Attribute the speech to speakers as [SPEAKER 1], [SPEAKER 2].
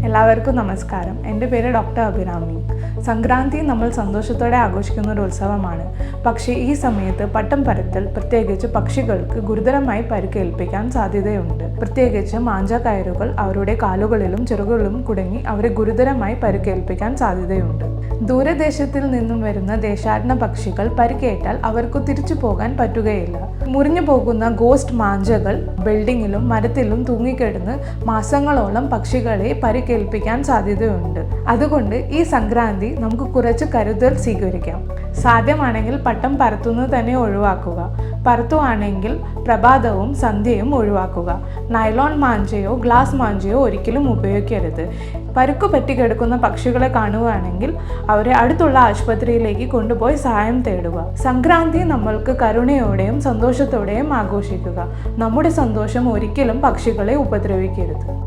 [SPEAKER 1] എല്ലാവർക്കും നമസ്കാരം. എൻ്റെ പേര് ഡോക്ടർ അഭിരാമി. സംക്രാന്തി നമ്മൾ സന്തോഷത്തോടെ ആഘോഷിക്കുന്ന ഒരു ഉത്സവമാണ്. പക്ഷേ ഈ സമയത്ത് പട്ടം പറത്തൽ പ്രത്യേകിച്ച് പക്ഷികൾക്ക് ഗുരുതരമായി പരിക്കേൽപ്പിക്കാൻ സാധ്യതയുണ്ട്. പ്രത്യേകിച്ച് മാഞ്ചാക്കയറുകൾ അവരുടെ കാലുകളിലും ചിറകുകളിലും കുടുങ്ങി അവരെ ഗുരുതരമായി പരിക്കേൽപ്പിക്കാൻ സാധ്യതയുണ്ട്. ദൂരദേശത്തിൽ നിന്നും വരുന്ന ദേശാടന പക്ഷികൾ പരിക്കേറ്റാൽ അവർക്ക് തിരിച്ചു പോകാൻ പറ്റുകയില്ല. മുറിഞ്ഞു പോകുന്ന ഗോസ്റ്റ് മാഞ്ചകൾ ബിൽഡിങ്ങിലും മരത്തിലും തൂങ്ങിക്കിടന്ന് മാസങ്ങളോളം പക്ഷികളെ പരിക്കേൽപ്പിക്കാൻ സാധ്യതയുണ്ട്. അതുകൊണ്ട് ഈ സംക്രാന്തി നമുക്ക് കുറച്ച് കരുതൽ സ്വീകരിക്കാം. സാധ്യമാണെങ്കിൽ പട്ടം പറത്തുന്നത് തന്നെ ഒഴിവാക്കുക. പറത്തുവാണെങ്കിൽ പ്രഭാതവും സന്ധ്യയും ഒഴിവാക്കുക. നൈലോൺ മാഞ്ചയോ ഗ്ലാസ് മാഞ്ചയോ ഒരിക്കലും ഉപയോഗിക്കരുത്. പരുക്കു പറ്റി കിടക്കുന്ന പക്ഷികളെ കാണുകയാണെങ്കിൽ അവരെ അടുത്തുള്ള ആശുപത്രിയിലേക്ക് കൊണ്ടുപോയി സഹായം തേടുക. സംക്രാന്തി നമ്മൾക്ക് കരുണയോടെയും സന്തോഷത്തോടെയും ആഘോഷിക്കുക. നമ്മുടെ സന്തോഷം ഒരിക്കലും പക്ഷികളെ ഉപദ്രവിക്കരുത്.